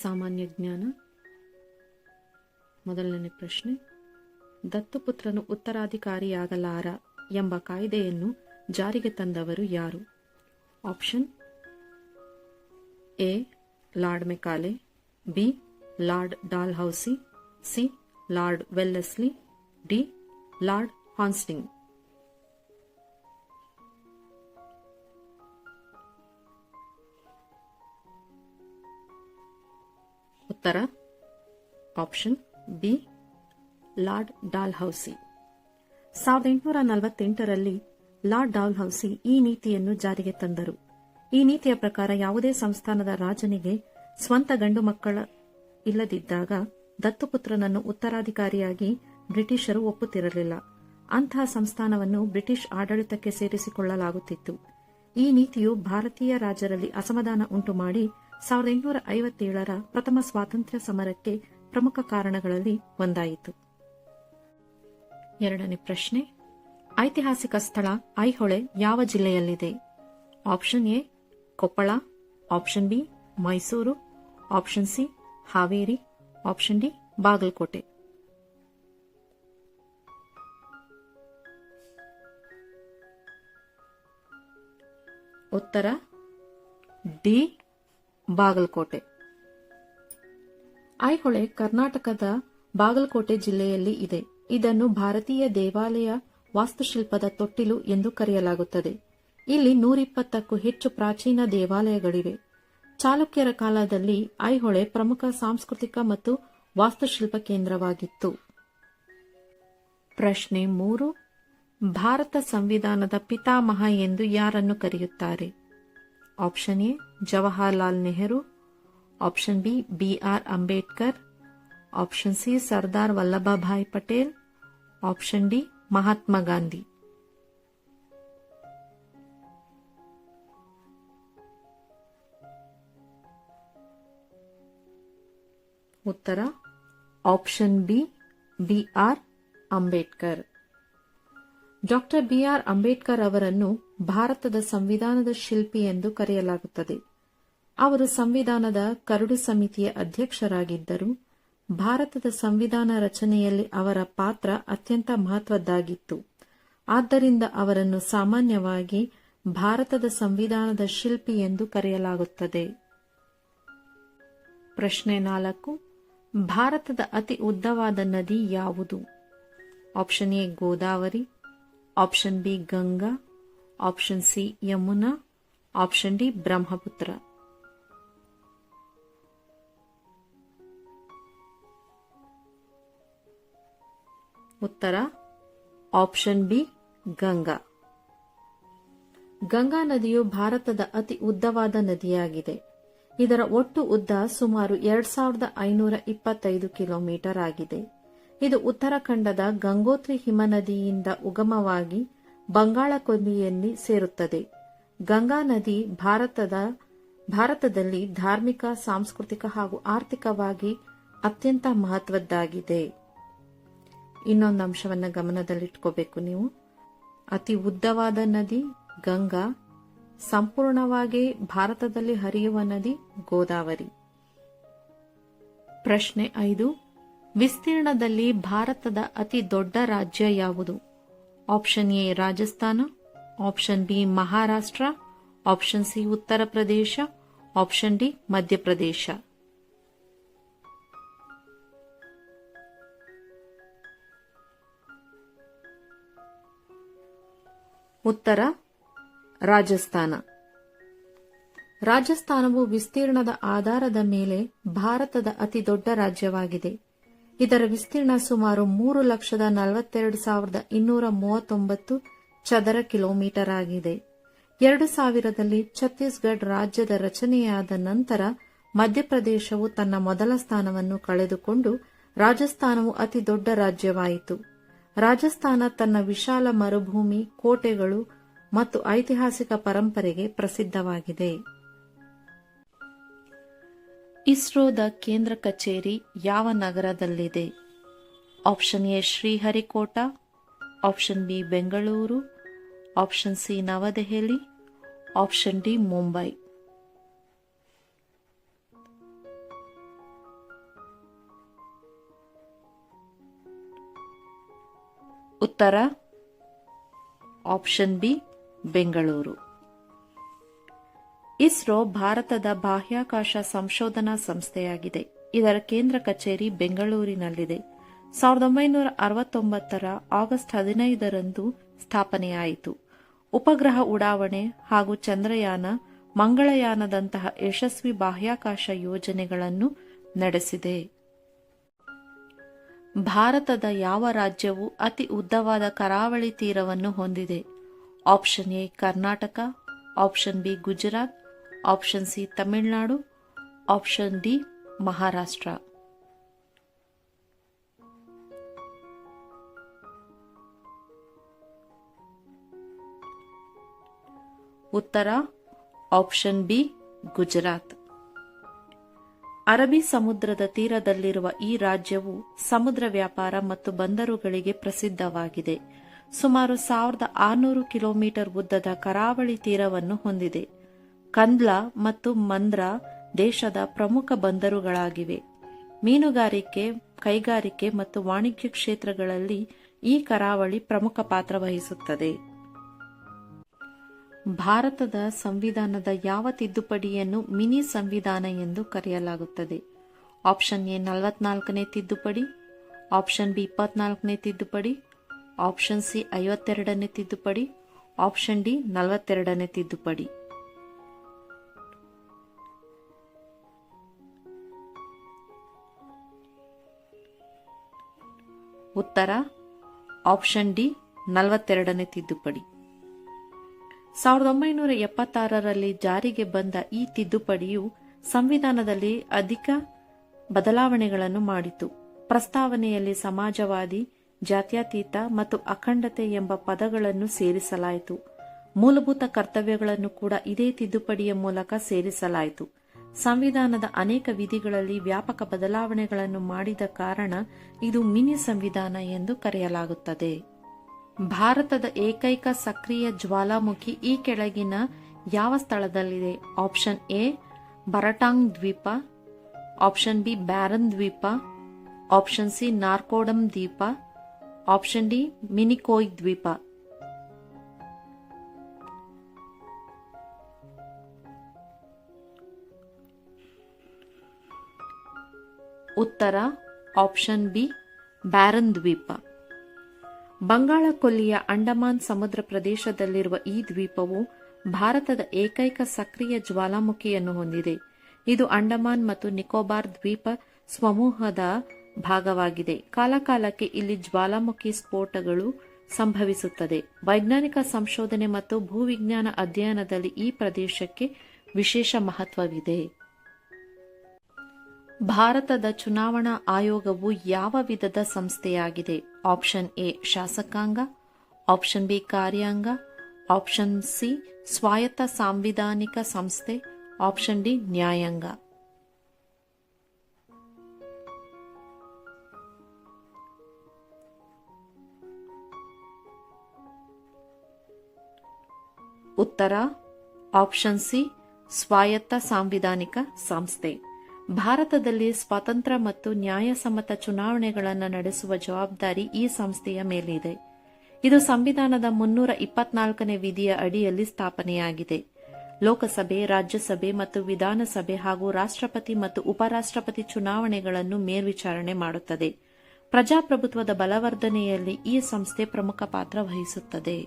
ಸಾಮಾನ್ಯ ಜ್ಞಾನ. ಮೊದಲನೇ ಪ್ರಶ್ನೆ, ದತ್ತುಪುತ್ರನು ಉತ್ತರಾಧಿಕಾರಿಯಾಗಲಾರ ಎಂಬ ಕಾಯ್ದೆಯನ್ನು ಜಾರಿಗೆ ತಂದವರು ಯಾರು? Option A lord Macaulay, B lord Dalhousie, C lord Wellesley, D lord Hastings. ಉತ್ತರ ಆಪ್ಷನ್ ಬಿ ಲಾರ್ಡ್ ಡಾಲ್ಹೌಸಿ. 1848ರಲ್ಲಿ ಲಾರ್ಡ್ ಡಾಲ್ಹೌಸಿ ಈ ನೀತಿಯನ್ನು ಜಾರಿಗೆ ತಂದರು. ಈ ನೀತಿಯ ಪ್ರಕಾರ ಯಾವುದೇ ಸಂಸ್ಥಾನದ ರಾಜನಿಗೆ ಸ್ವಂತ ಗಂಡು ಮಕ್ಕಳ ಇಲ್ಲದಿದ್ದಾಗ ದತ್ತುಪುತ್ರನನ್ನು ಉತ್ತರಾಧಿಕಾರಿಯಾಗಿ ಬ್ರಿಟಿಷರು ಒಪ್ಪುತ್ತಿರಲಿಲ್ಲ. ಅಂತಹ ಸಂಸ್ಥಾನವನ್ನು ಬ್ರಿಟಿಷ್ ಆಡಳಿತಕ್ಕೆ ಸೇರಿಸಿಕೊಳ್ಳಲಾಗುತ್ತಿತ್ತು. ಈ ನೀತಿಯು ಭಾರತೀಯ ರಾಜರಲ್ಲಿ ಅಸಮಾಧಾನ ಉಂಟುಮಾಡಿ 1857ರ ಪ್ರಥಮ ಸ್ವಾತಂತ್ರ್ಯ ಸಮರಕ್ಕೆ ಪ್ರಮುಖ ಕಾರಣಗಳಲ್ಲಿ ಒಂದಾಯಿತು. ಎರಡನೇ ಪ್ರಶ್ನೆ, ಐತಿಹಾಸಿಕ ಸ್ಥಳ ಐಹೊಳೆ ಯಾವ ಜಿಲ್ಲೆಯಲ್ಲಿದೆ? Option A Koppal, option B Mysuru, option C Haveri, option D Bagalkot. ಉತ್ತರ ಡಿ ಬಾಗಲಕೋಟೆ. ಐಹೊಳೆ ಕರ್ನಾಟಕದ ಬಾಗಲಕೋಟೆ ಜಿಲ್ಲೆಯಲ್ಲಿ ಇದೆ. ಇದನ್ನು ಭಾರತೀಯ ದೇವಾಲಯ ವಾಸ್ತುಶಿಲ್ಪದ ತೊಟ್ಟಿಲು ಎಂದು ಕರೆಯಲಾಗುತ್ತದೆ. ಇಲ್ಲಿ 120ಕ್ಕೂ ಹೆಚ್ಚು ಪ್ರಾಚೀನ ದೇವಾಲಯಗಳಿವೆ. ಚಾಲುಕ್ಯರ ಕಾಲದಲ್ಲಿ ಐಹೊಳೆ ಪ್ರಮುಖ ಸಾಂಸ್ಕೃತಿಕ ಮತ್ತು ವಾಸ್ತುಶಿಲ್ಪ ಕೇಂದ್ರವಾಗಿತ್ತು. ಪ್ರಶ್ನೆ 3, ಭಾರತ ಸಂವಿಧಾನದ ಪಿತಾಮಹ ಎಂದು ಯಾರನ್ನು ಕರೆಯುತ್ತಾರೆ? Option A Jawaharlal Nehru, option B B R Ambedkar, option C Sardar Vallabhbhai Patel, option D Mahatma Gandhi. ಉತ್ತರ option B B R Ambedkar. Doctor B R Ambedkar ಅವರನ್ನು ಭಾರತದ ಸಂವಿಧಾನದ ಶಿಲ್ಪಿ ಎಂದು ಕರೆಯಲಾಗುತ್ತದೆ. ಅವರು ಸಂವಿಧಾನದ ಕರಡು ಸಮಿತಿಯ ಅಧ್ಯಕ್ಷರಾಗಿದ್ದರು. ಭಾರತದ ಸಂವಿಧಾನ ರಚನೆಯಲ್ಲಿ ಅವರ ಪಾತ್ರ ಅತ್ಯಂತ ಮಹತ್ವದ್ದಾಗಿತ್ತು. ಆದ್ದರಿಂದ ಅವರನ್ನು ಸಾಮಾನ್ಯವಾಗಿ ಭಾರತದ ಸಂವಿಧಾನದ ಶಿಲ್ಪಿ ಎಂದು ಕರೆಯಲಾಗುತ್ತದೆ. ಪ್ರಶ್ನೆ 4, ಭಾರತದ ಅತಿ ಉದ್ದವಾದ ನದಿ ಯಾವುದು? Option A Godavari, option B Ganga, option C Yamuna, option D Brahmaputra. ಉತ್ತರ ಆಪ್ಷನ್ ಬಿ ಗಂಗಾ. ಗಂಗಾ ನದಿಯು ಭಾರತದ ಅತಿ ಉದ್ದವಾದ ನದಿಯಾಗಿದೆ. ಇದರ ಒಟ್ಟು ಉದ್ದ ಸುಮಾರು 2525 ಕಿಲೋಮೀಟರ್ ಆಗಿದೆ. ಇದು ಉತ್ತರಾಖಂಡದ ಗಂಗೋತ್ರಿ ಹಿಮನದಿಯಿಂದ ಉಗಮವಾಗಿ ಬಂಗಾಳ ಕೊಲ್ಲಿಯಲ್ಲಿ ಸೇರುತ್ತದೆ. ಗಂಗಾ ನದಿ ಭಾರತದಲ್ಲಿ ಧಾರ್ಮಿಕ, ಸಾಂಸ್ಕೃತಿಕ ಹಾಗೂ ಆರ್ಥಿಕವಾಗಿ ಅತ್ಯಂತ ಮಹತ್ವದ್ದಾಗಿದೆ. ಇನ್ನೊಂದು ಅಂಶವನ್ನು ಗಮನದಲ್ಲಿಟ್ಕೋಬೇಕು ನೀವು. ಅತಿ ಉದ್ದವಾದ ನದಿ ಗಂಗಾ, ಸಂಪೂರ್ಣವಾಗಿ ಭಾರತದಲ್ಲಿ ಹರಿಯುವ ನದಿ ಗೋದಾವರಿ. ಪ್ರಶ್ನೆ 5, ವಿಸ್ತೀರ್ಣದಲ್ಲಿ ಭಾರತದ ಅತಿ ದೊಡ್ಡ ರಾಜ್ಯ ಯಾವುದು? Option A Rajasthan, option B Maharashtra, option C Uttar Pradesh, option D Madhya Pradesh. ಉತ್ತರ ರಾಜಸ್ಥಾನ. ರಾಜಸ್ಥಾನವು ವಿಸ್ತೀರ್ಣದ ಆಧಾರದ ಮೇಲೆ ಭಾರತದ ಅತಿ ದೊಡ್ಡ ರಾಜ್ಯವಾಗಿದೆ. ಇದರ ವಿಸ್ತೀರ್ಣ ಸುಮಾರು 3,42,239 ಚದರ ಕಿಲೋಮೀಟರ್ ಆಗಿದೆ. 2000ರಲ್ಲಿ ಛತ್ತೀಸ್ಗಢ ರಾಜ್ಯದ ರಚನೆಯಾದ ನಂತರ ಮಧ್ಯಪ್ರದೇಶವು ತನ್ನ ಮೊದಲ ಸ್ಥಾನವನ್ನು ಕಳೆದುಕೊಂಡು ರಾಜಸ್ಥಾನವು ಅತಿ ದೊಡ್ಡ ರಾಜ್ಯವಾಯಿತು. ರಾಜಸ್ಥಾನ ತನ್ನ ವಿಶಾಲ ಮರುಭೂಮಿ, ಕೋಟೆಗಳು ಮತ್ತು ಐತಿಹಾಸಿಕ ಪರಂಪರೆಗೆ ಪ್ರಸಿದ್ಧವಾಗಿದೆ. ಇಸ್ರೋದ ಕೇಂದ್ರ ಕಚೇರಿ ಯಾವ ನಗರದಲ್ಲಿದೆ? Option A Sriharikota, option B Bengaluru, option C New Delhi, option D Mumbai. ಉತ್ತರ ಆಪ್ಷನ್ ಬಿ ಬೆಂಗಳೂರು. ಇಸ್ರೋ ಭಾರತದ ಬಾಹ್ಯಾಕಾಶ ಸಂಶೋಧನಾ ಸಂಸ್ಥೆಯಾಗಿದೆ. ಇದರ ಕೇಂದ್ರ ಕಚೇರಿ ಬೆಂಗಳೂರಿನಲ್ಲಿದೆ. 1969 ಆಗಸ್ಟ್ 15ರಂದು ಸ್ಥಾಪನೆಯಾಯಿತು. ಉಪಗ್ರಹ ಉಡಾವಣೆ ಹಾಗೂ ಚಂದ್ರಯಾನ, ಮಂಗಳಯಾನದಂತಹ ಯಶಸ್ವಿ ಬಾಹ್ಯಾಕಾಶ ಯೋಜನೆಗಳನ್ನು ನಡೆಸಿದೆ. ಭಾರತದ ಯಾವ ರಾಜ್ಯವು ಅತಿ ಉದ್ದವಾದ ಕರಾವಳಿ ತೀರವನ್ನು ಹೊಂದಿದೆ? Option A Karnataka, option B Gujarat, option C Tamil Nadu, option D Maharashtra. ಉತ್ತರ ಆಪ್ಷನ್ ಬಿ ಗುಜರಾತ್. ಅರಬ್ಬಿ ಸಮುದ್ರದ ತೀರದಲ್ಲಿರುವ ಈ ರಾಜ್ಯವು ಸಮುದ್ರ ವ್ಯಾಪಾರ ಮತ್ತು ಬಂದರುಗಳಿಗೆ ಪ್ರಸಿದ್ಧವಾಗಿದೆ. ಸುಮಾರು 1600 ಕಿಲೋಮೀಟರ್ ಉದ್ದದ ಕರಾವಳಿ ತೀರವನ್ನು ಹೊಂದಿದೆ. ಕಂದ್ಲಾ ಮತ್ತು ಮಂದ್ರಾ ದೇಶದ ಪ್ರಮುಖ ಬಂದರುಗಳಾಗಿವೆ. ಮೀನುಗಾರಿಕೆ, ಕೈಗಾರಿಕೆ ಮತ್ತು ವಾಣಿಜ್ಯ ಕ್ಷೇತ್ರಗಳಲ್ಲಿ ಈ ಕರಾವಳಿ ಪ್ರಮುಖ ಪಾತ್ರ ವಹಿಸುತ್ತದೆ. ಭಾರತದ ಸಂವಿಧಾನದ ಯಾವ ತಿದ್ದುಪಡಿಯನ್ನು ಮಿನಿ ಸಂವಿಧಾನ ಎಂದು ಕರೆಯಲಾಗುತ್ತದೆ? ಆಪ್ಷನ್ ಎ 44ನೇ ತಿದ್ದುಪಡಿ, ಆಪ್ಷನ್ ಬಿ 24ನೇ ತಿದ್ದುಪಡಿ, ಆಪ್ಷನ್ ಸಿ 52ನೇ ತಿದ್ದುಪಡಿ, ಆಪ್ಷನ್ ಡಿ 42ನೇ ತಿದ್ದುಪಡಿ. ಉತ್ತರ ಆಪ್ಷನ್ ಡಿ 42ನೇ ತಿದ್ದುಪಡಿ. 1976ರಲ್ಲಿ ಜಾರಿಗೆ ಬಂದ ಈ ತಿದ್ದುಪಡಿಯು ಸಂವಿಧಾನದಲ್ಲಿ ಅಧಿಕ ಬದಲಾವಣೆಗಳನ್ನು ಮಾಡಿತು. ಪ್ರಸ್ತಾವನೆಯಲ್ಲಿ ಸಮಾಜವಾದಿ, ಜಾತ್ಯತೀತ ಮತ್ತು ಅಖಂಡತೆ ಎಂಬ ಪದಗಳನ್ನು ಸೇರಿಸಲಾಯಿತು. ಮೂಲಭೂತ ಕರ್ತವ್ಯಗಳನ್ನು ಕೂಡ ಇದೇ ತಿದ್ದುಪಡಿಯ ಮೂಲಕ ಸೇರಿಸಲಾಯಿತು. ಸಂವಿಧಾನದ ಅನೇಕ ವಿಧಿಗಳಲ್ಲಿ ವ್ಯಾಪಕ ಬದಲಾವಣೆಗಳನ್ನು ಮಾಡಿದ ಕಾರಣ ಇದು ಮಿನಿ ಸಂವಿಧಾನ ಎಂದು ಕರೆಯಲಾಗುತ್ತದೆ. ಭಾರತದ ಏಕೈಕ ಸಕ್ರಿಯ ಜ್ವಾಲಾಮುಖಿ ಈ ಕೆಳಗಿನ ಯಾವ ಸ್ಥಳದಲ್ಲಿದೆ? ಆಪ್ಷನ್ ಎ ಬರಟಾಂಗ್ ದ್ವೀಪ, ಆಪ್ಷನ್ ಬಿ ಬ್ಯಾರನ್ ದ್ವೀಪ, ಆಪ್ಷನ್ ಸಿ ನಾರ್ಕೋಡಮ್ ದ್ವೀಪ, ಆಪ್ಷನ್ ಡಿ ಮಿನಿಕೋಯ್ ದ್ವೀಪ. ಉತ್ತರ ಆಪ್ಷನ್ ಬಿ ಬ್ಯಾರನ್ ದ್ವೀಪ. ಬಂಗಾಳ ಕೊಲ್ಲಿಯ ಅಂಡಮಾನ್ ಸಮುದ್ರ ಪ್ರದೇಶದಲ್ಲಿರುವ ಈ ದ್ವೀಪವು ಭಾರತದ ಏಕೈಕ ಸಕ್ರಿಯ ಜ್ವಾಲಾಮುಖಿಯನ್ನು ಹೊಂದಿದೆ. ಇದು ಅಂಡಮಾನ್ ಮತ್ತು ನಿಕೋಬಾರ್ ದ್ವೀಪ ಸಮೂಹದ ಭಾಗವಾಗಿದೆ. ಕಾಲಕಾಲಕ್ಕೆ ಇಲ್ಲಿ ಜ್ವಾಲಾಮುಖಿ ಸ್ಫೋಟಗಳು ಸಂಭವಿಸುತ್ತದೆ. ವೈಜ್ಞಾನಿಕ ಸಂಶೋಧನೆ ಮತ್ತು ಭೂವಿಜ್ಞಾನ ಅಧ್ಯಯನದಲ್ಲಿ ಈ ಪ್ರದೇಶಕ್ಕೆ ವಿಶೇಷ ಮಹತ್ವವಿದೆ. ಭಾರತದ ಚುನಾವಣಾ ಆಯೋಗವು ಯಾವ ವಿಧದ ಸಂಸ್ಥೆಯಾಗಿದೆ? ಆಪ್ಷನ್ ಎ ಶಾಸಕಾಂಗ, ಆಪ್ಷನ್ ಬಿ ಕಾರ್ಯಾಂಗ, ಆಪ್ಷನ್ ಸಿ ಸ್ವಾಯತ್ತ ಸಾಂವಿಧಾನಿಕ ಸಂಸ್ಥೆ, ಆಪ್ಷನ್ ಡಿ ನ್ಯಾಯಾಂಗ. ಉತ್ತರ ಆಪ್ಷನ್ ಸಿ ಸ್ವಾಯತ್ತ ಸಾಂವಿಧಾನಿಕ ಸಂಸ್ಥೆ. ಭಾರತದಲ್ಲಿ ಸ್ವತಂತ್ರ ಮತ್ತು ನ್ಯಾಯಸಮ್ಮತ ಚುನಾವಣೆಗಳನ್ನು ನಡೆಸುವ ಜವಾಬ್ದಾರಿ ಈ ಸಂಸ್ಥೆಯ ಮೇಲಿದೆ. ಇದು ಸಂವಿಧಾನದ 324ನೇ ವಿಧಿಯ ಅಡಿಯಲ್ಲಿ ಸ್ಥಾಪನೆಯಾಗಿದೆ. ಲೋಕಸಭೆ, ರಾಜ್ಯಸಭೆ ಮತ್ತು ವಿಧಾನಸಭೆ ಹಾಗೂ ರಾಷ್ಟ್ರಪತಿ ಮತ್ತು ಉಪರಾಷ್ಟ್ರಪತಿ ಚುನಾವಣೆಗಳನ್ನು ಮೇಲ್ವಿಚಾರಣೆ ಮಾಡುತ್ತದೆ. ಪ್ರಜಾಪ್ರಭುತ್ವದ ಬಲವರ್ಧನೆಯಲ್ಲಿ ಈ ಸಂಸ್ಥೆ ಪ್ರಮುಖ ಪಾತ್ರ ವಹಿಸುತ್ತದೆ.